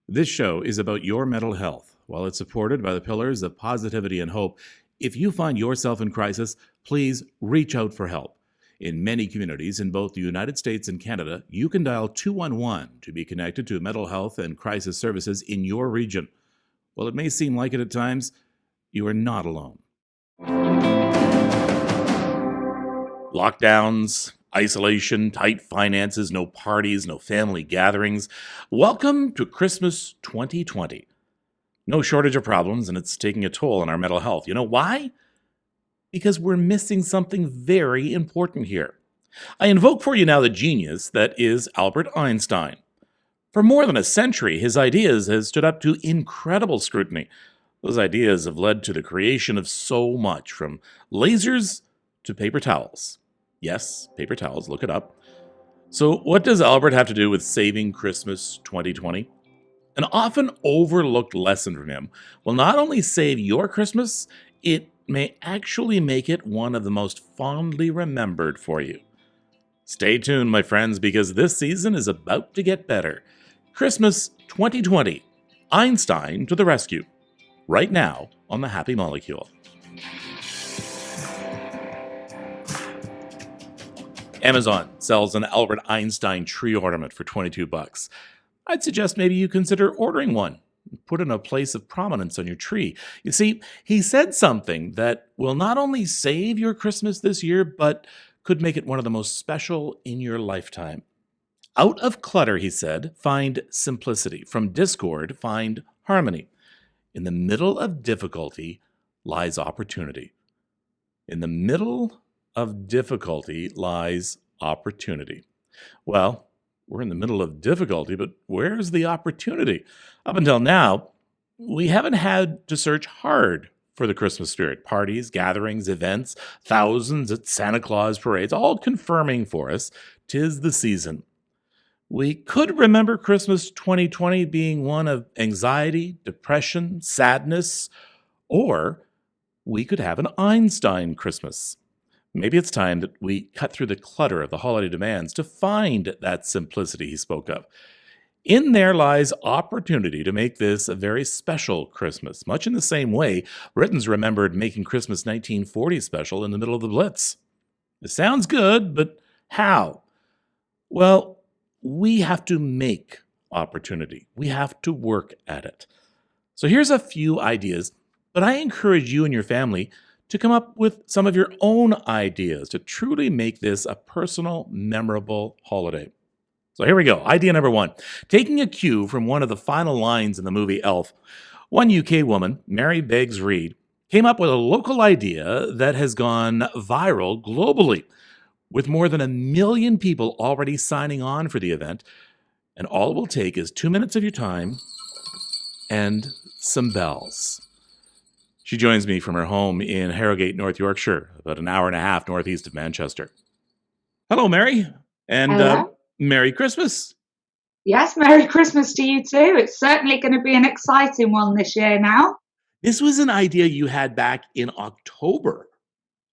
This show is about your mental health. While it's supported by the pillars of positivity and hope, if you find yourself in crisis, please reach out for help. In many communities in both the United States and Canada, you can dial 211 to be connected to mental health and crisis services in your region. While it may seem like it at times, you are not alone. Lockdowns, isolation, tight finances, no parties, no family gatherings. Welcome to Christmas 2020. No shortage of problems, and it's taking a toll on our mental health. You know why? Because we're missing something very important here. I invoke for you now the genius that is Albert Einstein. For more than a century, his ideas have stood up to incredible scrutiny. Those ideas have led to the creation of so much, from lasers to paper towels. Yes, paper towels, look it up. So what does Albert have to do with saving Christmas 2020? An often overlooked lesson from him will not only save your Christmas, it may actually make it one of the most fondly remembered for you. Stay tuned, my friends, because this season is about to get better. Christmas 2020, Einstein to the rescue, right now on the Happy Molecule. Amazon sells an Albert Einstein tree ornament for $22. I'd suggest maybe you consider ordering one. Put it in a place of prominence on your tree. You see, he said something that will not only save your Christmas this year, but could make it one of the most special in your lifetime. Out of clutter, he said, find simplicity. From discord, find harmony. In the middle of difficulty lies opportunity. In the middle of difficulty lies opportunity. Well, we're in the middle of difficulty, but where's the opportunity? Up until now, we haven't had to search hard for the Christmas spirit. Parties, gatherings, events, thousands at Santa Claus parades, all confirming for us 'tis the season. We could remember Christmas 2020 being one of anxiety, depression, sadness, or we could have an Einstein Christmas. Maybe it's time that we cut through the clutter of the holiday demands to find that simplicity he spoke of. In there lies opportunity to make this a very special Christmas, much in the same way Britons remembered making Christmas 1940 special in the middle of the Blitz. It sounds good, but how? Well, we have to make opportunity. We have to work at it. So here's a few ideas, but I encourage you and your family to come up with some of your own ideas to truly make this a personal, memorable holiday. So here we go. Idea number one. Taking a cue from one of the final lines in the movie Elf, one UK woman, Mary Beggs Reed, came up with a local idea that has gone viral globally, with more than 1 million people already signing on for the event. And all it will take is 2 minutes of your time and some bells. She joins me from her home in Harrogate, North Yorkshire, about an hour and a half northeast of Manchester. Hello, Mary, and Hello. Merry Christmas. Yes, Merry Christmas to you too. It's certainly going to be an exciting one this year now. This was an idea you had back in October.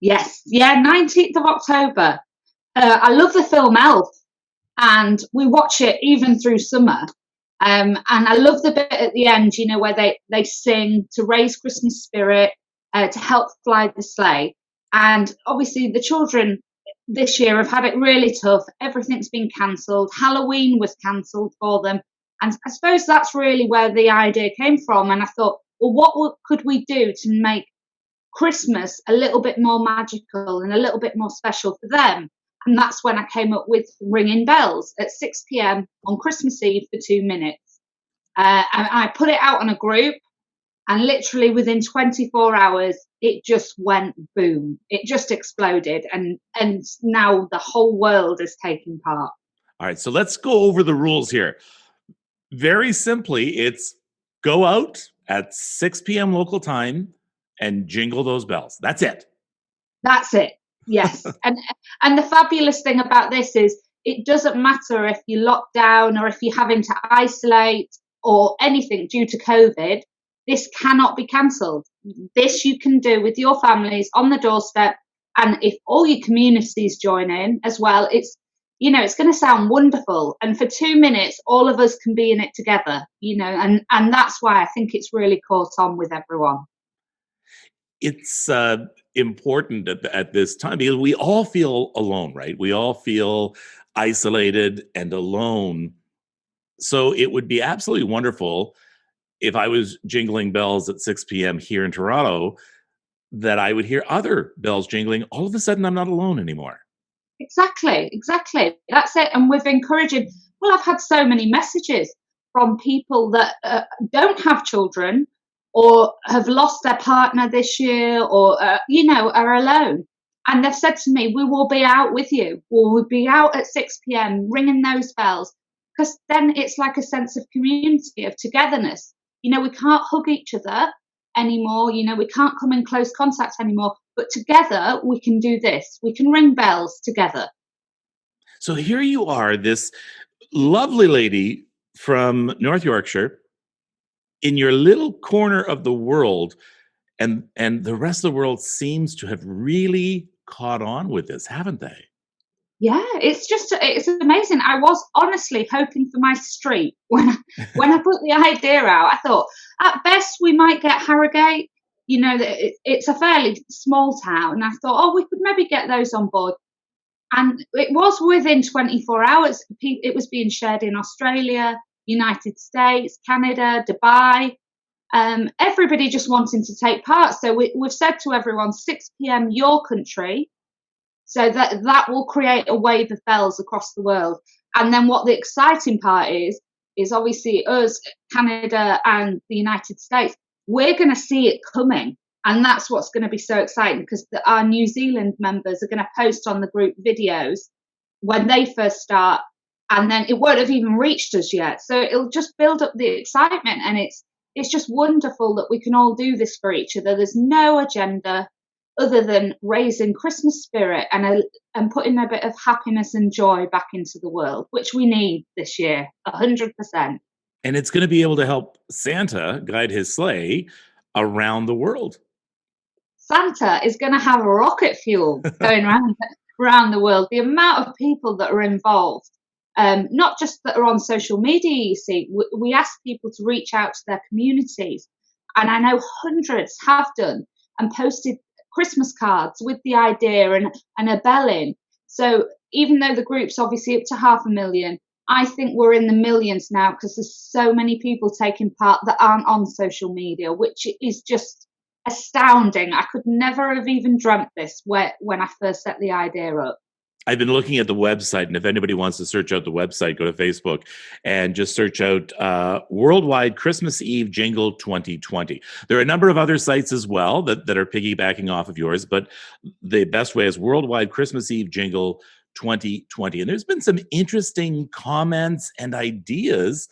Yes, 19th of October. I love the film Elf, and we watch it even through summer. And I love the bit at the end, where they sing to raise Christmas spirit, to help fly the sleigh. And obviously the children this year have had it really tough. Everything's been cancelled. Halloween was cancelled for them. And I suppose that's really where the idea came from. And I thought, well, what could we do to make Christmas a little bit more magical and a little bit more special for them? And that's when I came up with ringing bells at 6 p.m. on Christmas Eve for 2 minutes. I put it out on a group, and literally within 24 hours, it just went boom. It just exploded, and now the whole world is taking part. All right, so let's go over the rules here. Very simply, it's go out at 6 p.m. local time and jingle those bells. That's it. That's it. Yes. and the fabulous thing about this is it doesn't matter if you're locked down or if you're having to isolate or anything due to COVID. This cannot be cancelled. This you can do with your families on the doorstep. And if all your communities join in as well, it's it's going to sound wonderful. And for 2 minutes, all of us can be in it together, and that's why I think it's really caught on with everyone. It's important at this time because we all feel alone, right? We all feel isolated and alone. So it would be absolutely wonderful if I was jingling bells at 6 p.m. here in Toronto, that I would hear other bells jingling. All of a sudden, I'm not alone anymore. Exactly. That's it. And we've encouraging. Well, I've had so many messages from people that don't have children or have lost their partner this year, or are alone, and they've said to me, "We will be out with you. We'll be out at 6 p.m. ringing those bells," because then it's like a sense of community, of togetherness. We can't hug each other anymore. We can't come in close contact anymore. But together we can do this. We can ring bells together. So here you are, this lovely lady from North Yorkshire, in your little corner of the world, and the rest of the world seems to have really caught on with this, haven't they? Yeah, it's amazing. I was honestly hoping for my street when I put the idea out. I thought at best we might get Harrogate. It's a fairly small town. And I thought, oh, we could maybe get those on board. And it was within 24 hours. It was being shared in Australia, United States, Canada, Dubai. Everybody just wanting to take part. So we've said to everyone, 6 p.m. your country. So that will create a wave of bells across the world. And then what the exciting part is obviously us, Canada and the United States, we're going to see it coming. And that's what's going to be so exciting, because our New Zealand members are going to post on the group videos when they first start, and then it won't have even reached us yet. So it'll just build up the excitement, and it's just wonderful that we can all do this for each other. There's no agenda other than raising Christmas spirit and putting a bit of happiness and joy back into the world, which we need this year, 100%. And it's going to be able to help Santa guide his sleigh around the world. Santa is going to have rocket fuel going around the world. The amount of people that are involved, not just that are on social media, you see, we ask people to reach out to their communities. And I know hundreds have done and posted Christmas cards with the idea and a bell in. So even though the group's obviously up to 500,000, I think we're in the millions now, because there's so many people taking part that aren't on social media, which is just astounding. I could never have even dreamt this when I first set the idea up. I've been looking at the website, and if anybody wants to search out the website, go to Facebook and just search out Worldwide Christmas Eve Jingle 2020. There are a number of other sites as well that are piggybacking off of yours, but the best way is Worldwide Christmas Eve Jingle 2020. And there's been some interesting comments and ideas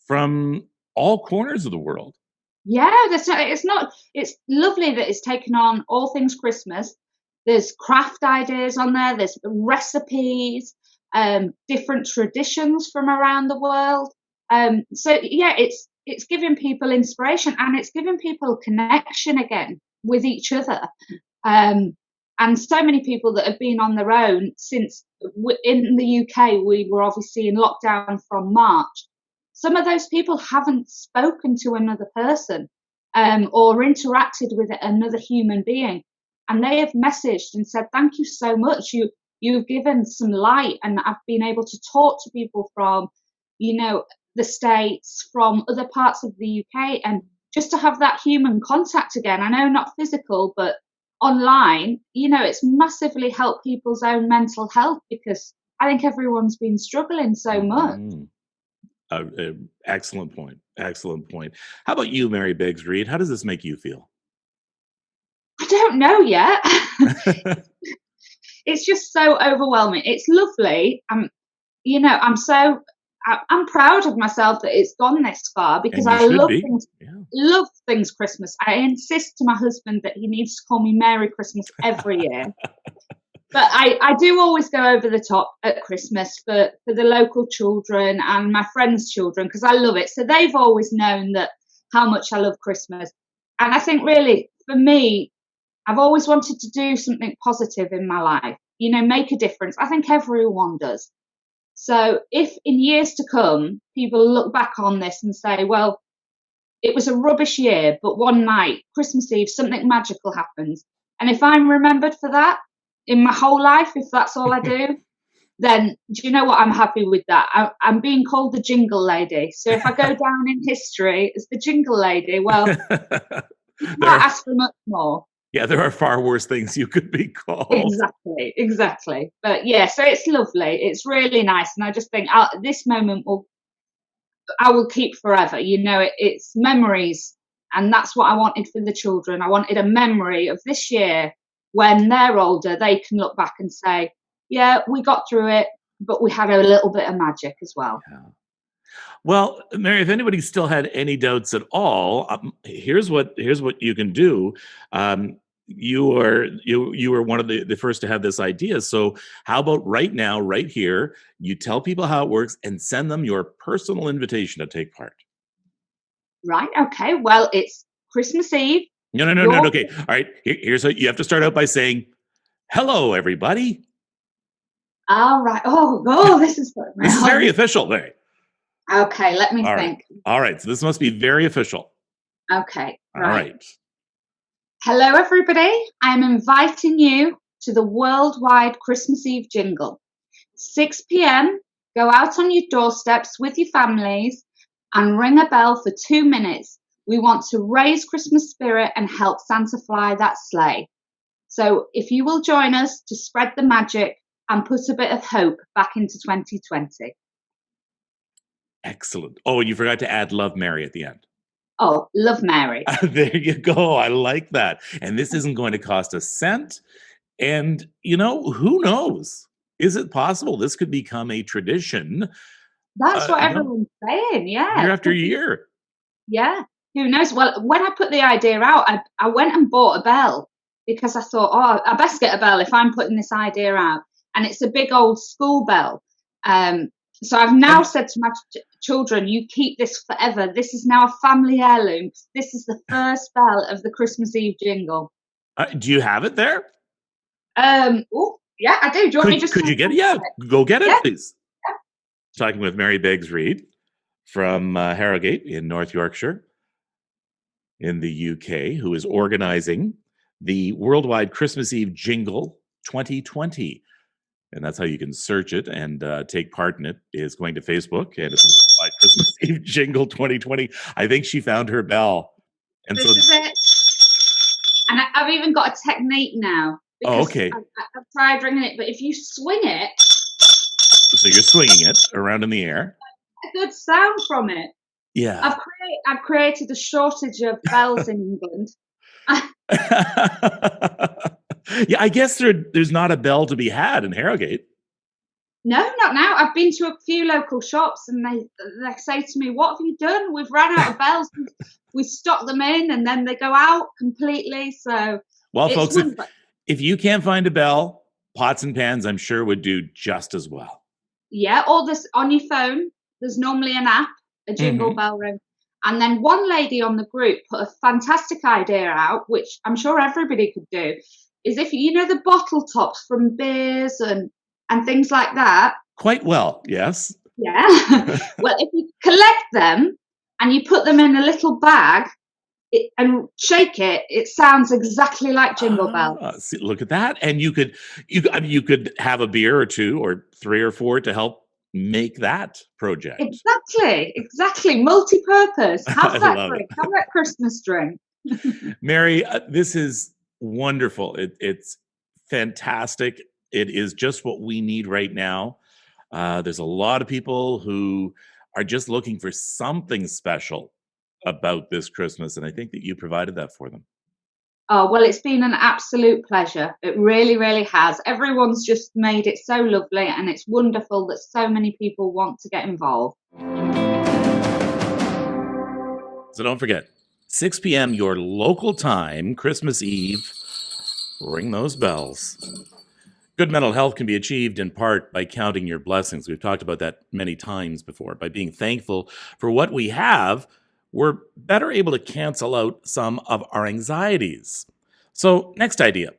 from all corners of the world. Yeah, it's lovely that it's taken on all things Christmas. There's craft ideas on there. There's recipes, different traditions from around the world. So yeah, it's giving people inspiration, and it's giving people connection again with each other. And so many people that have been on their own since in the UK, we were obviously in lockdown from March. Some of those people haven't spoken to another person or interacted with another human being. And they have messaged and said, thank you so much. You've given some light, and I've been able to talk to people from, the States, from other parts of the UK, and just to have that human contact again. I know not physical, but online, it's massively helped people's own mental health, because I think everyone's been struggling so much. Excellent point. Excellent point. How about you, Mary Biggs Reed? How does this make you feel? I don't know yet. It's just so overwhelming. It's lovely. I'm proud of myself that it's gone this far, because I love things Christmas. I insist to my husband that he needs to call me Merry Christmas every year. But I do always go over the top at Christmas for the local children and my friends' children, because I love it. So they've always known how much I love Christmas. And I think really for me, I've always wanted to do something positive in my life, make a difference. I think everyone does. So if in years to come, people look back on this and say, well, it was a rubbish year, but one night, Christmas Eve, something magical happens. And if I'm remembered for that in my whole life, if that's all I do, then do you know what? I'm happy with that. I'm being called the Jingle Lady. So if I go down in history as the Jingle Lady, well, you can't ask for much more. Yeah, there are far worse things you could be called. Exactly. But yeah, so it's lovely. It's really nice. And I just think this moment I will keep forever. You know, it's memories. And that's what I wanted for the children. I wanted a memory of this year when they're older, they can look back and say, yeah, we got through it, but we had a little bit of magic as well. Yeah. Well, Mary, if anybody still had any doubts at all, here's what you can do. You were one of the first to have this idea. So how about right now, right here, you tell people how it works and send them your personal invitation to take part. Right. Okay. Well, it's Christmas Eve. No. Okay. All right. Here's what you have to start out by saying, hello, everybody. All right. Oh, this is good. This is very official, Mary. Okay, let me think. Right. All right, so this must be very official. Okay, All right. Hello, everybody. I'm inviting you to the worldwide Christmas Eve jingle. 6 p.m., go out on your doorsteps with your families and ring a bell for 2 minutes. We want to raise Christmas spirit and help Santa fly that sleigh. So if you will join us to spread the magic and put a bit of hope back into 2020. Excellent. Oh, and you forgot to add Love Mary at the end. Oh, Love Mary. There you go. I like that. And this isn't going to cost a cent. And, who knows? Is it possible this could become a tradition? That's what everyone's saying, yeah. Year after year. Yeah. Who knows? Well, when I put the idea out, I went and bought a bell because I thought, I best get a bell if I'm putting this idea out. And it's a big old school bell. So I've now said to my children, you keep this forever. This is now a family heirloom. This is the first bell of the Christmas Eve jingle. Do you have it there? Oh, yeah, I do. Do you want me just could you get it? Yeah, go get it, please. Yeah. Talking with Mary Biggs-Reid from Harrogate in North Yorkshire in the UK, who is organizing the Worldwide Christmas Eve Jingle 2020. And that's how you can search it and take part in it, is going to Facebook, and it's by Christmas Eve Jingle 2020. I think she found her bell. And this is it. And I've even got a technique now. Oh, okay. I've tried ringing it, but if you swing it. So you're swinging it around in the air. A good sound from it. Yeah. I've created a shortage of bells in England. Yeah, I guess there's not a bell to be had in Harrogate. No, not now. I've been to a few local shops and they say to me, what have you done? We've run out of bells. We stock them in and then they go out completely. So, well, folks, if you can't find a bell, pots and pans, I'm sure, would do just as well. Yeah, or this on your phone. There's normally an app, a jingle bell ring. And then one lady on the group put a fantastic idea out, which I'm sure everybody could do, is if you know the bottle tops from beers and things like that. Quite well, yes. Yeah. Well, if you collect them and you put them in a little bag and shake it, it sounds exactly like Jingle Bell. See, look at that. And you could have a beer or two or three or four to help make that project. Exactly. Multi-purpose. Have that drink. Have that Christmas drink. Mary, this is wonderful. It's fantastic. It is just what we need right now. There's a lot of people who are just looking for something special about this Christmas, and I think that you provided that for them. Oh, well, it's been an absolute pleasure. It really, really has. Everyone's just made it so lovely, and it's wonderful that so many people want to get involved. So don't forget, 6 p.m. your local time, Christmas Eve, ring those bells. Good mental health can be achieved in part by counting your blessings. We've talked about that many times before. By being thankful for what we have, we're better able to cancel out some of our anxieties. So, next idea.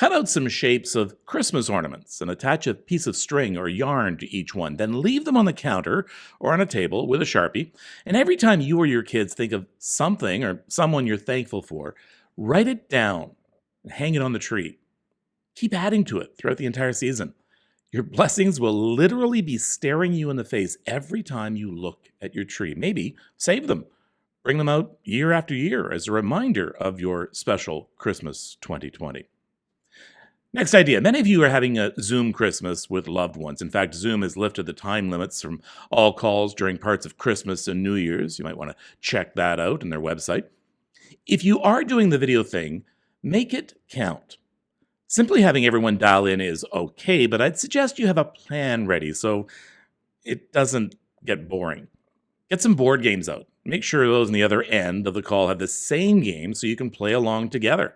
Cut out some shapes of Christmas ornaments and attach a piece of string or yarn to each one. Then leave them on the counter or on a table with a Sharpie. And every time you or your kids think of something or someone you're thankful for, write it down and hang it on the tree. Keep adding to it throughout the entire season. Your blessings will literally be staring you in the face every time you look at your tree. Maybe save them. Bring them out year after year as a reminder of your special Christmas 2020. Next idea. Many of you are having a Zoom Christmas with loved ones. In fact, Zoom has lifted the time limits from all calls during parts of Christmas and New Year's. You might want to check that out on their website. If you are doing the video thing, make it count. Simply having everyone dial in is okay, but I'd suggest you have a plan ready so it doesn't get boring. Get some board games out. Make sure those on the other end of the call have the same game so you can play along together.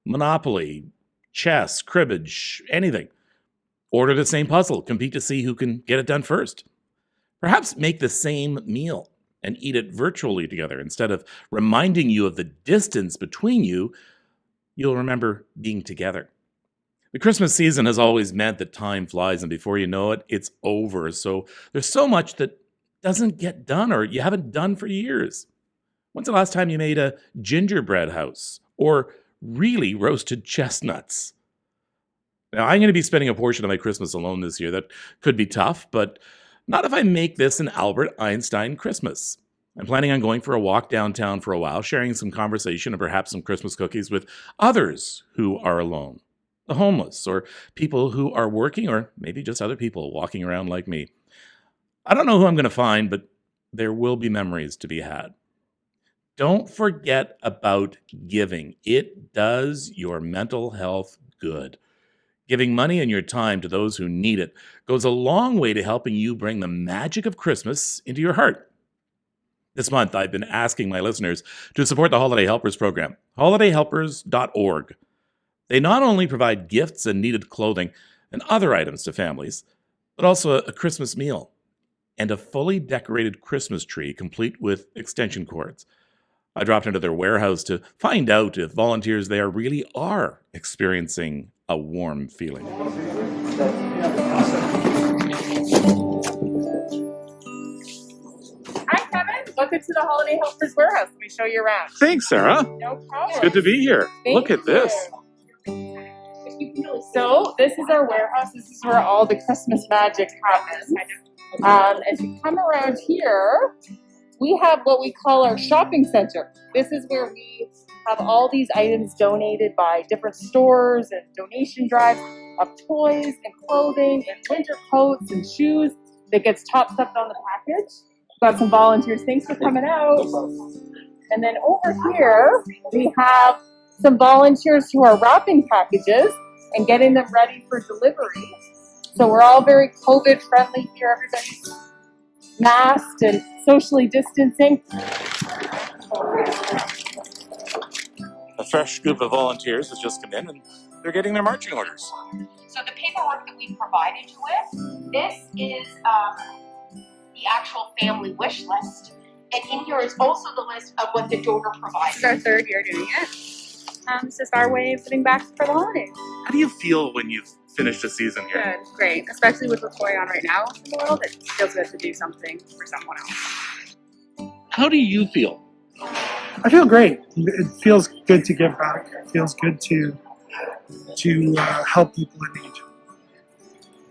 Monopoly, chess, cribbage, anything. Order the same puzzle. Compete to see who can get it done first. Perhaps make the same meal and eat it virtually together. Instead of reminding you of the distance between you, you'll remember being together. The Christmas season has always meant that time flies, and before you know it, it's over. So there's so much that doesn't get done or you haven't done for years. When's the last time you made a gingerbread house or really roasted chestnuts? Now, I'm going to be spending a portion of my Christmas alone this year. That could be tough, but not if I make this an Albert Einstein Christmas. I'm planning on going for a walk downtown for a while, sharing some conversation and perhaps some Christmas cookies with others who are alone. The homeless, or people who are working, or maybe just other people walking around like me. I don't know who I'm going to find, but there will be memories to be had. Don't forget about giving. It does your mental health good. Giving money and your time to those who need it goes a long way to helping you bring the magic of Christmas into your heart. This month, I've been asking my listeners to support the Holiday Helpers program, holidayhelpers.org. They not only provide gifts and needed clothing and other items to families, but also a Christmas meal and a fully decorated Christmas tree complete with extension cords. I dropped into their warehouse to find out if volunteers there really are experiencing a warm feeling. Hi, Kevin. Welcome to the Holiday Helpers warehouse. Let me show you around. Thanks, Sarah. No problem. It's good to be here. Look at this. So this is our warehouse. This is where all the Christmas magic happens. As you come around here, we have what we call our shopping center. This is where we have all these items donated by different stores and donation drives of toys and clothing and winter coats and shoes that gets topped up on the package. Got some volunteers. Thanks for coming out. And then over here, we have some volunteers who are wrapping packages and getting them ready for delivery. So we're all very COVID friendly here. Everybody's masked and socially distancing. A fresh group of volunteers has just come in and they're getting their marching orders. So the paperwork that we provided you with, this is the actual family wish list. And in here is also the list of what the donor provided. It's our third year doing it. It's just our way of giving back for the holidays. How do you feel when you've finished the season here? Good, great. Especially with what's going on right now in the world, it feels good to do something for someone else. How do you feel? I feel great. It feels good to give back. It feels good to help people in need.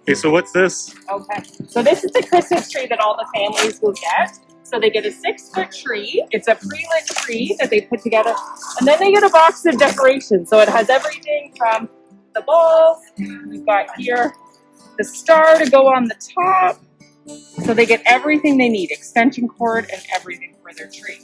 Okay, so what's this? Okay. So this is the Christmas tree that all the families will get. So they get a 6-foot tree. It's a pre-lit tree that they put together. And then they get a box of decorations. So it has everything from the balls. We've got here the star to go on the top. So they get everything they need, extension cord and everything for their tree,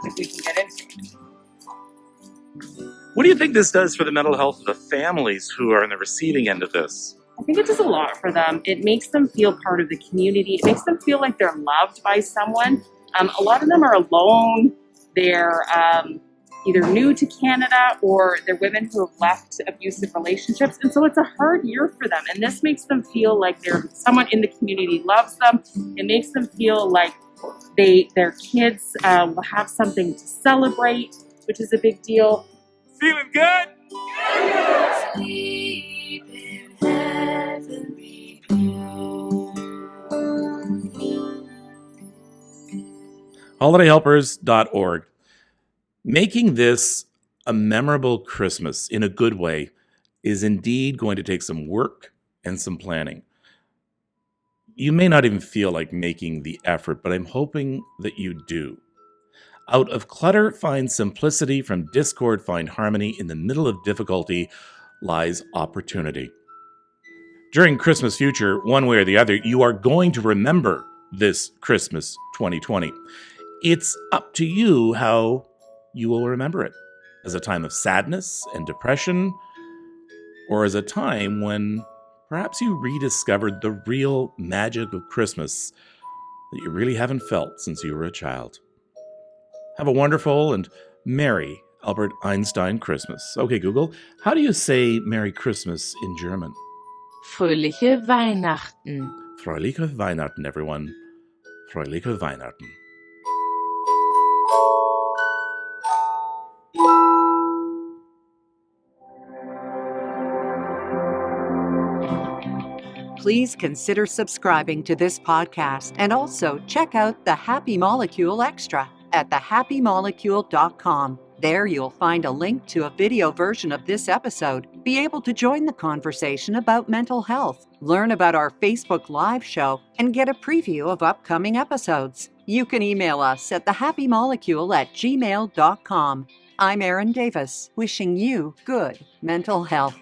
if we can get into it. What do you think this does for the mental health of the families who are on the receiving end of this? I think it does a lot for them. It makes them feel part of the community. It makes them feel like they're loved by someone. A lot of them are alone. They're either new to Canada or they're women who have left abusive relationships. And so it's a hard year for them. And this makes them feel like someone in the community loves them. It makes them feel like their kids will have something to celebrate, which is a big deal. Feeling good? Sleep in heavenly HolidayHelpers.org. Making this a memorable Christmas in a good way is indeed going to take some work and some planning. You may not even feel like making the effort, but I'm hoping that you do. Out of clutter, find simplicity. From discord, find harmony. In the middle of difficulty lies opportunity. During Christmas future, one way or the other, you are going to remember this Christmas 2020. It's up to you how you will remember it. As a time of sadness and depression, or as a time when perhaps you rediscovered the real magic of Christmas that you really haven't felt since you were a child. Have a wonderful and merry Albert Einstein Christmas. Okay, Google, how do you say Merry Christmas in German? Fröhliche Weihnachten. Fröhliche Weihnachten, everyone. Fröhliche Weihnachten. Please consider subscribing to this podcast and also check out the Happy Molecule Extra at thehappymolecule.com. There you'll find a link to a video version of this episode, be able to join the conversation about mental health, learn about our Facebook Live show, and get a preview of upcoming episodes. You can email us at thehappymolecule@gmail.com. I'm Erin Davis, wishing you good mental health.